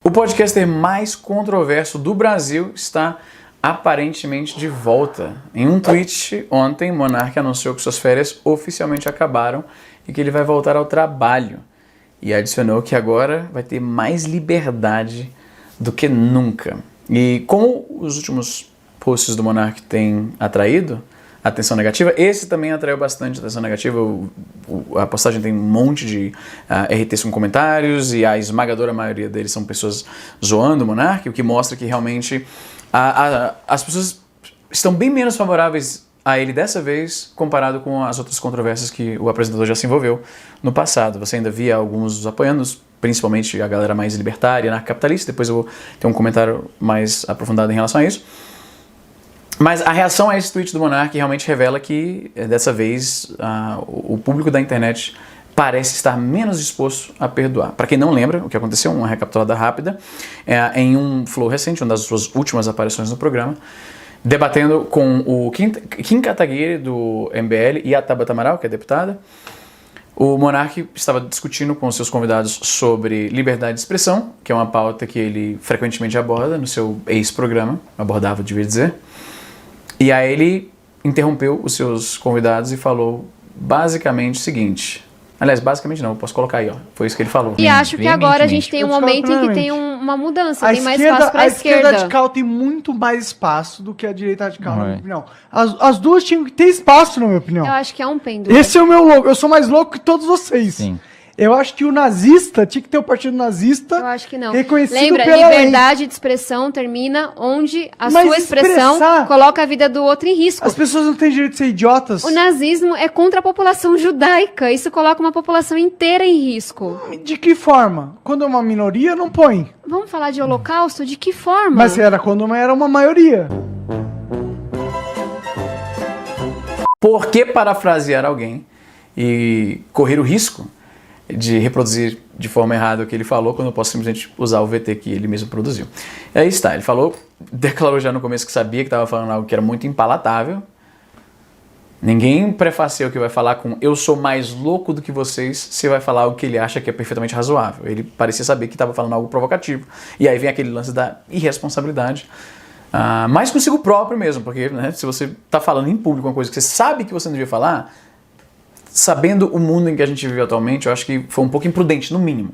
O podcaster mais controverso do Brasil está aparentemente de volta. Em um tweet ontem, Monark anunciou que suas férias oficialmente acabaram e que ele vai voltar ao trabalho. E adicionou que agora vai ter mais liberdade do que nunca. E como os últimos posts do Monark têm atraído atenção negativa, esse também atraiu bastante atenção negativa. A postagem tem um monte de RTs com comentários e a esmagadora maioria deles são pessoas zoando o Monark, o que mostra que realmente as pessoas estão bem menos favoráveis a ele dessa vez comparado com as outras controvérsias que o apresentador já se envolveu no passado. Você ainda via alguns apoiando, principalmente a galera mais libertária, anarcocapitalista. Depois eu vou ter um comentário mais aprofundado em relação a isso. Mas a reação a esse tweet do Monark realmente revela que, dessa vez, o público da internet parece estar menos disposto a perdoar. Para quem não lembra o que aconteceu, uma recapitulada rápida, em um Flow recente, uma das suas últimas aparições no programa, debatendo com o Kim Kataguiri, do MBL, e a Tabata Amaral, que é deputada, o Monark estava discutindo com seus convidados sobre liberdade de expressão, que é uma pauta que ele frequentemente aborda no seu ex-programa, abordava, devia dizer. E aí ele interrompeu os seus convidados e falou basicamente o seguinte. Aliás, basicamente não, eu posso colocar aí, ó. Foi isso que ele falou. E acho que agora a gente tem um momento em que tem uma mudança, tem mais espaço para a esquerda radical tem muito mais espaço do que a direita radical, na minha opinião. As duas tinham que ter espaço, na minha opinião. Eu acho que é um pêndulo. Esse é o meu louco, eu sou mais louco que todos vocês. Sim. Eu acho que o nazista, tinha que ter o partido nazista. Eu acho que não. Reconhecido Lembra, pela liberdade de expressão termina onde a sua expressão coloca a vida do outro em risco. As pessoas não têm direito de ser idiotas. O nazismo é contra a população judaica. Isso coloca uma população inteira em risco. De que forma? Quando é uma minoria, não põe. Vamos falar de holocausto? De que forma? Mas era quando era uma maioria. Por que parafrasear alguém e correr o risco de reproduzir de forma errada o que ele falou, quando eu posso simplesmente usar o VT que ele mesmo produziu? E aí está, ele declarou já no começo que sabia que estava falando algo que era muito impalatável. Ninguém prefaciou que vai falar com eu sou mais louco do que vocês se vai falar algo que ele acha que é perfeitamente razoável. Ele parecia saber que estava falando algo provocativo. E aí vem aquele lance da irresponsabilidade, mais consigo próprio mesmo, porque se você está falando em público uma coisa que você sabe que você não devia falar, sabendo o mundo em que a gente vive atualmente, eu acho que foi um pouco imprudente, no mínimo.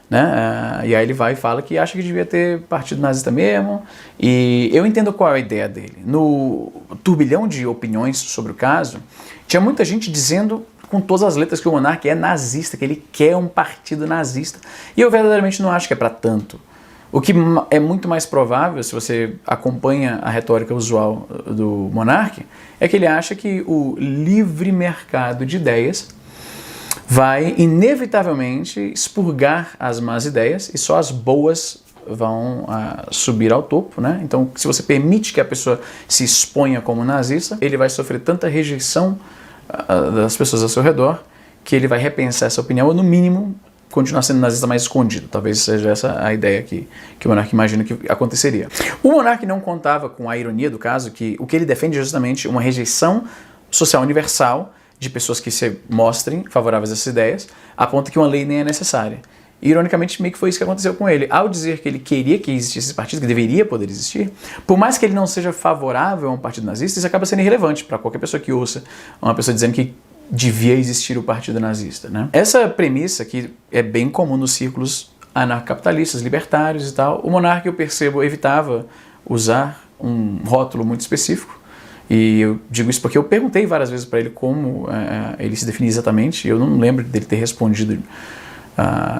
Né? E aí ele vai e fala que acha que devia ter partido nazista mesmo, e eu entendo qual é a ideia dele. No turbilhão de opiniões sobre o caso, tinha muita gente dizendo com todas as letras que o Monark é nazista, que ele quer um partido nazista, e eu verdadeiramente não acho que é para tanto. O que é muito mais provável, se você acompanha a retórica usual do Monark, é que ele acha que o livre mercado de ideias vai inevitavelmente expurgar as más ideias e só as boas vão subir ao topo, né? Então, se você permite que a pessoa se exponha como nazista, ele vai sofrer tanta rejeição das pessoas ao seu redor que ele vai repensar essa opinião, ou no mínimo continuar sendo nazista mais escondido. Talvez seja essa a ideia que o Monark imagina que aconteceria. O Monark não contava com a ironia do caso, que o que ele defende é justamente uma rejeição social universal de pessoas que se mostrem favoráveis a essas ideias, a ponto que uma lei nem é necessária. E, ironicamente, meio que foi isso que aconteceu com ele. Ao dizer que ele queria que existisse esse partido, que deveria poder existir, por mais que ele não seja favorável a um partido nazista, isso acaba sendo irrelevante para qualquer pessoa que ouça uma pessoa dizendo que devia existir o partido nazista, né? Essa premissa que é bem comum nos círculos anarcocapitalistas, libertários e tal, o Monark, eu percebo, evitava usar um rótulo muito específico. E eu digo isso porque eu perguntei várias vezes para ele como ele se definia exatamente, e eu não lembro dele ter respondido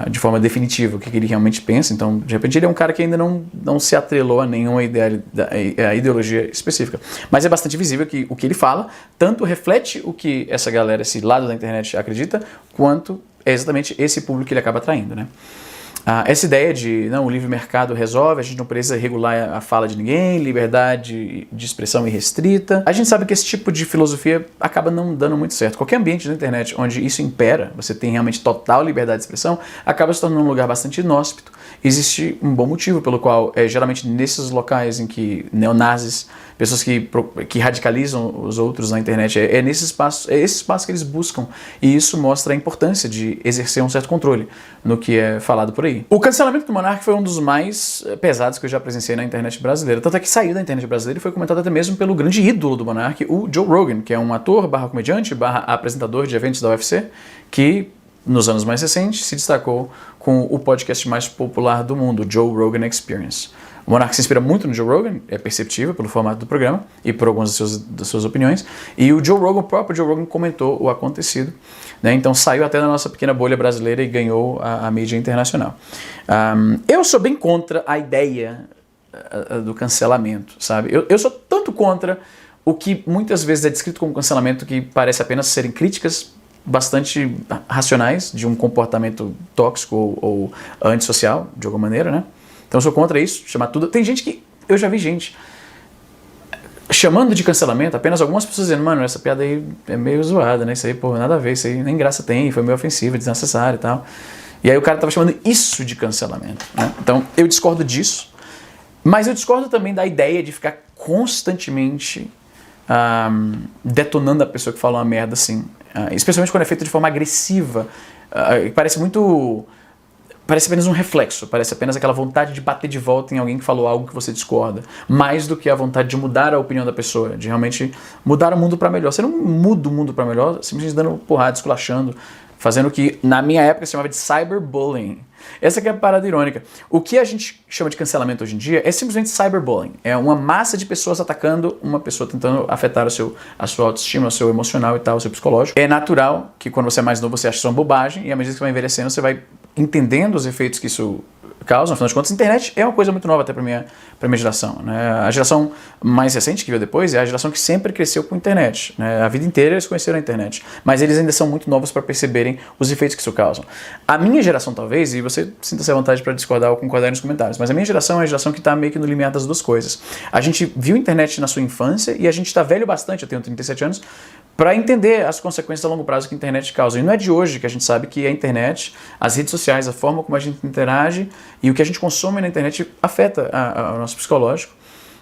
de forma definitiva o que ele realmente pensa. Então, de repente, ele é um cara que ainda não se atrelou a nenhuma ideologia específica. Mas é bastante visível que o que ele fala tanto reflete o que essa galera, esse lado da internet acredita, quanto é exatamente esse público que ele acaba atraindo, né? Essa ideia de o livre mercado resolve, a gente não precisa regular a fala de ninguém, liberdade de expressão irrestrita. A gente sabe que esse tipo de filosofia acaba não dando muito certo. Qualquer ambiente da internet onde isso impera, você tem realmente total liberdade de expressão, acaba se tornando um lugar bastante inóspito existe um bom motivo pelo qual, geralmente nesses locais em que neonazis, pessoas que radicalizam os outros na internet, é esse espaço que eles buscam. E isso mostra a importância de exercer um certo controle no que é falado por aí. O cancelamento do Monark foi um dos mais pesados que eu já presenciei na internet brasileira. Tanto é que saiu da internet brasileira e foi comentado até mesmo pelo grande ídolo do Monark, o Joe Rogan, que é um ator, comediante, apresentador de eventos da UFC, que nos anos mais recentes se destacou com o podcast mais popular do mundo, o Joe Rogan Experience. O Monark se inspira muito no Joe Rogan, é perceptível pelo formato do programa e por algumas das suas opiniões. E o próprio Joe Rogan comentou o acontecido, né? Então saiu até da nossa pequena bolha brasileira e ganhou a mídia internacional. Eu sou bem contra a ideia do cancelamento, sabe? Eu sou tanto contra o que muitas vezes é descrito como cancelamento, que parece apenas serem críticas bastante racionais de um comportamento tóxico ou antissocial, de alguma maneira, né? Então eu sou contra isso, chamar tudo. Tem gente que, eu já vi gente chamando de cancelamento, apenas algumas pessoas dizendo, mano, essa piada aí é meio zoada, né? Isso aí, pô, nada a ver, isso aí nem graça tem, foi meio ofensivo, desnecessário e tal. E aí o cara tava chamando isso de cancelamento, né? Então eu discordo disso, mas eu discordo também da ideia de ficar constantemente detonando a pessoa que fala uma merda assim. Especialmente quando é feito de forma agressiva. Parece apenas um reflexo, parece apenas aquela vontade de bater de volta em alguém que falou algo que você discorda, mais do que a vontade de mudar a opinião da pessoa, de realmente mudar o mundo para melhor. Você não muda o mundo para melhor simplesmente dando porrada, esculachando, fazendo o que na minha época se chamava de cyberbullying. Essa que é a parada irônica. O que a gente chama de cancelamento hoje em dia é simplesmente cyberbullying. É uma massa de pessoas atacando uma pessoa, tentando afetar a sua autoestima, o seu emocional e tal, o seu psicológico. É natural que quando você é mais novo você acha isso uma bobagem, e à medida que você vai envelhecendo você vai entendendo os efeitos que isso causa. Afinal de contas, a internet é uma coisa muito nova até para minha geração, né? A geração mais recente que veio depois é a geração que sempre cresceu com a internet, né? A vida inteira eles conheceram a internet, mas eles ainda são muito novos para perceberem os efeitos que isso causa. A minha geração talvez, e você sinta-se à vontade para discordar ou concordar aí nos comentários, mas a minha geração é a geração que está meio que no limiar das duas coisas. A gente viu a internet na sua infância e a gente está velho bastante, eu tenho 37 anos, para entender as consequências a longo prazo que a internet causa. E não é de hoje que a gente sabe que a internet, as redes sociais, a forma como a gente interage e o que a gente consome na internet afeta o nosso psicológico.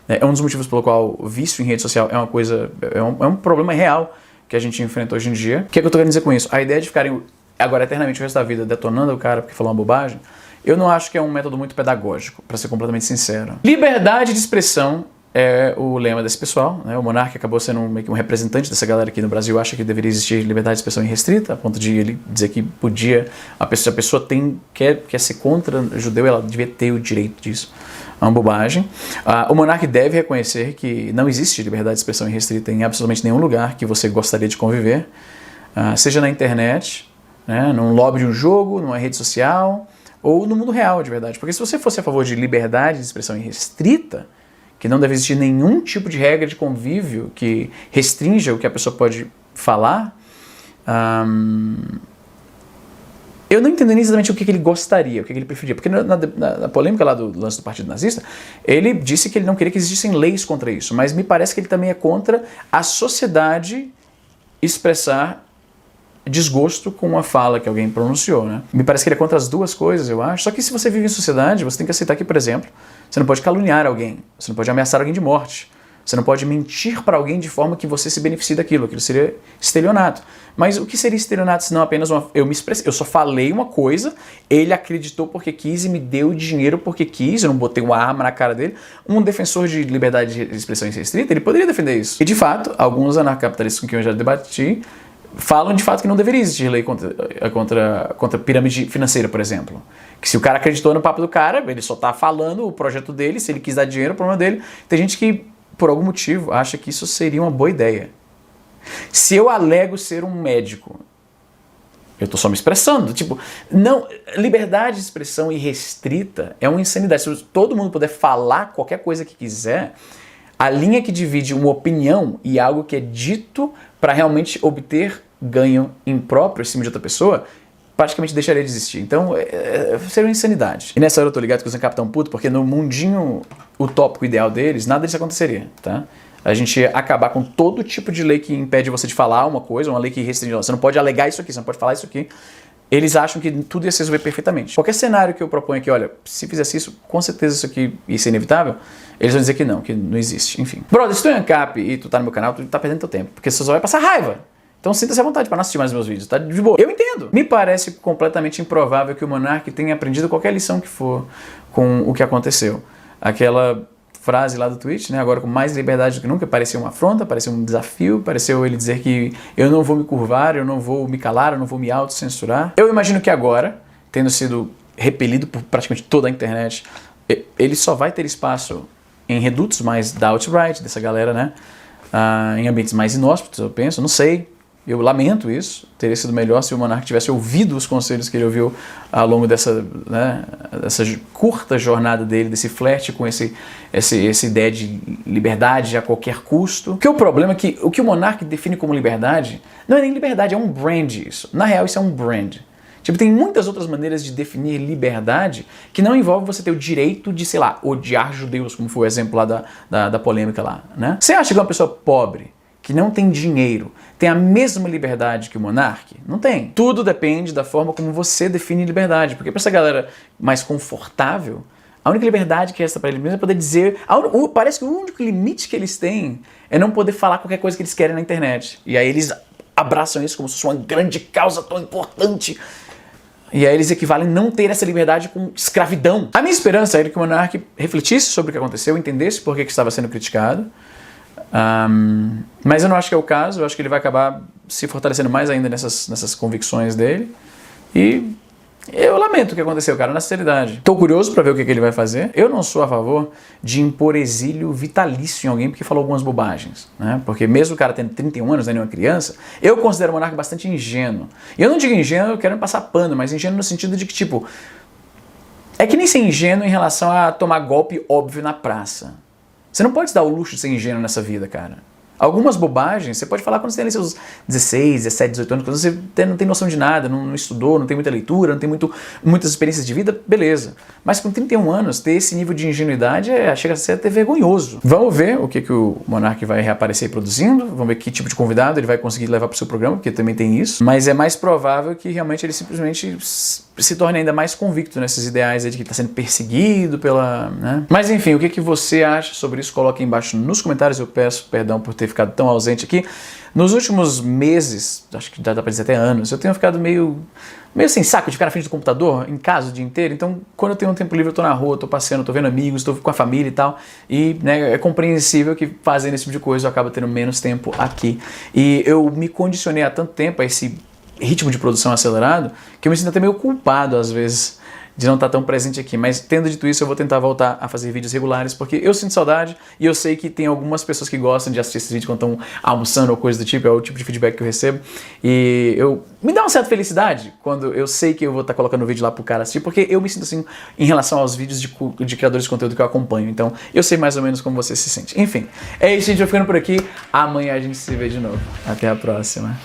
É um dos motivos pelo qual o vício em rede social é um problema real que a gente enfrenta hoje em dia. O que é que eu estou querendo dizer com isso? A ideia de ficarem agora eternamente o resto da vida detonando o cara porque falou uma bobagem, eu não acho que é um método muito pedagógico, para ser completamente sincero. Liberdade de expressão é o lema desse pessoal, né? O Monark acabou sendo meio que um representante dessa galera aqui no Brasil, acha que deveria existir liberdade de expressão irrestrita, a ponto de ele dizer que podia, a pessoa quer ser contra judeu, ela devia ter o direito disso. É uma bobagem. O Monark deve reconhecer que não existe liberdade de expressão irrestrita em absolutamente nenhum lugar que você gostaria de conviver, seja na internet, né, num lobby de um jogo, numa rede social, ou no mundo real de verdade. Porque se você fosse a favor de liberdade de expressão irrestrita, que não deve existir nenhum tipo de regra de convívio que restrinja o que a pessoa pode falar, eu não entendo exatamente o que ele gostaria, o que ele preferia. Porque na polêmica lá do lance do Partido Nazista, ele disse que ele não queria que existissem leis contra isso, mas me parece que ele também é contra a sociedade expressar desgosto com uma fala que alguém pronunciou, né? Me parece que ele é contra as duas coisas, eu acho. Só que se você vive em sociedade, você tem que aceitar que, por exemplo, você não pode caluniar alguém, você não pode ameaçar alguém de morte, você não pode mentir para alguém de forma que você se beneficie daquilo. Aquilo seria estelionato. Mas o que seria estelionato se não apenas eu me expressei? Eu só falei uma coisa, ele acreditou porque quis e me deu dinheiro porque quis, eu não botei uma arma na cara dele. Um defensor de liberdade de expressão irrestrita, ele poderia defender isso. E de fato, alguns anarcapitalistas com quem eu já debati falam de fato que não deveria existir lei contra pirâmide financeira, por exemplo. Que se o cara acreditou no papo do cara, ele só está falando o projeto dele, se ele quis dar dinheiro, o problema dele. Tem gente que, por algum motivo, acha que isso seria uma boa ideia. Se eu alego ser um médico, eu estou só me expressando. Tipo, não, liberdade de expressão irrestrita é uma insanidade. Se todo mundo puder falar qualquer coisa que quiser, a linha que divide uma opinião e algo que é dito para realmente obter ganho impróprio em cima de outra pessoa, praticamente deixaria de existir. Então, seria uma insanidade. E nessa hora eu tô ligado que os Ancap tão puto, porque no mundinho utópico ideal deles, nada disso aconteceria, tá? A gente ia acabar com todo tipo de lei que impede você de falar uma coisa, uma lei que restringe, você não pode alegar isso aqui, você não pode falar isso aqui. eles acham que tudo ia se resolver perfeitamente. Qualquer cenário que eu proponho aqui, olha, se fizesse isso, com certeza isso aqui ia ser inevitável, eles vão dizer que não existe, enfim. Brother, se tu é ANCAP e tu tá no meu canal, tu tá perdendo teu tempo, porque você só vai passar raiva. Então sinta-se à vontade para não assistir mais meus vídeos, tá de boa. Eu entendo. Me parece completamente improvável que o Monark tenha aprendido qualquer lição que for com o que aconteceu. Aquela frase lá do tweet, né, agora com mais liberdade do que nunca, pareceu uma afronta, pareceu um desafio, pareceu ele dizer que eu não vou me curvar, eu não vou me calar, eu não vou me autocensurar. Eu imagino que agora, tendo sido repelido por praticamente toda a internet, ele só vai ter espaço em redutos mais da alt-right, dessa galera, né, em ambientes mais inóspitos, eu penso, não sei. Eu lamento isso, teria sido melhor se o Monark tivesse ouvido os conselhos que ele ouviu ao longo dessa, né, dessa curta jornada dele, desse flerte com essa ideia de liberdade a qualquer custo. Porque o problema é que o que o Monark define como liberdade não é nem liberdade, é um brand isso. Na real, isso é um brand. Tipo, tem muitas outras maneiras de definir liberdade que não envolve você ter o direito de, sei lá, odiar judeus, como foi o exemplo lá da polêmica lá, né? Você acha que uma pessoa pobre, que não tem dinheiro, tem a mesma liberdade que o Monark? Não tem. Tudo depende da forma como você define liberdade. Porque para essa galera mais confortável, a única liberdade que resta para eles mesmo é poder dizer... Parece que o único limite que eles têm é não poder falar qualquer coisa que eles querem na internet. E aí eles abraçam isso como se fosse uma grande causa tão importante. E aí eles equivalem a não ter essa liberdade com escravidão. A minha esperança era que o Monark refletisse sobre o que aconteceu, entendesse por que estava sendo criticado. Mas eu não acho que é o caso, eu acho que ele vai acabar se fortalecendo mais ainda nessas convicções dele. E eu lamento o que aconteceu, cara, na sinceridade. Tô curioso pra ver o que ele vai fazer. Eu não sou a favor de impor exílio vitalício em alguém porque falou algumas bobagens, né? Porque mesmo o cara tendo 31 anos, não é nenhuma criança, eu considero o Monark bastante ingênuo. E eu não digo ingênuo, eu quero passar pano, mas ingênuo no sentido de que, tipo, é que nem ser ingênuo em relação a tomar golpe óbvio na praça. Você não pode se dar o luxo de ser ingênuo nessa vida, cara. Algumas bobagens você pode falar quando você tem ali seus 16, 17, 18 anos, quando você não tem noção de nada, não estudou, não tem muita leitura, não tem muitas experiências de vida, beleza. Mas com 31 anos, ter esse nível de ingenuidade chega a ser até vergonhoso. Vamos ver o que o Monark vai reaparecer produzindo, vamos ver que tipo de convidado ele vai conseguir levar para o seu programa, porque também tem isso. Mas é mais provável que realmente ele simplesmente se torne ainda mais convicto nesses ideais aí de que está sendo perseguido pela... né? Mas enfim, o que você acha sobre isso? Coloque aí embaixo nos comentários. Eu peço perdão por ter ficado tão ausente aqui. Nos últimos meses, acho que já dá pra dizer até anos, eu tenho ficado meio sem saco de ficar na frente do computador, em casa o dia inteiro. Então, quando eu tenho um tempo livre, eu tô na rua, tô passeando, tô vendo amigos, tô com a família e tal. E, né, é compreensível que fazendo esse tipo de coisa eu acabo tendo menos tempo aqui. E eu me condicionei há tanto tempo a esse ritmo de produção acelerado que eu me sinto até meio culpado às vezes de não estar tão presente aqui, mas tendo dito isso eu vou tentar voltar a fazer vídeos regulares porque eu sinto saudade e eu sei que tem algumas pessoas que gostam de assistir esse vídeo quando estão almoçando ou coisa do tipo, é o tipo de feedback que eu recebo e me dá uma certa felicidade quando eu sei que eu vou estar colocando o vídeo lá pro cara assistir, porque eu me sinto assim em relação aos vídeos de criadores de conteúdo que eu acompanho, então eu sei mais ou menos como você se sente. Enfim, é isso, gente, eu vou ficando por aqui, amanhã a gente se vê de novo, até a próxima.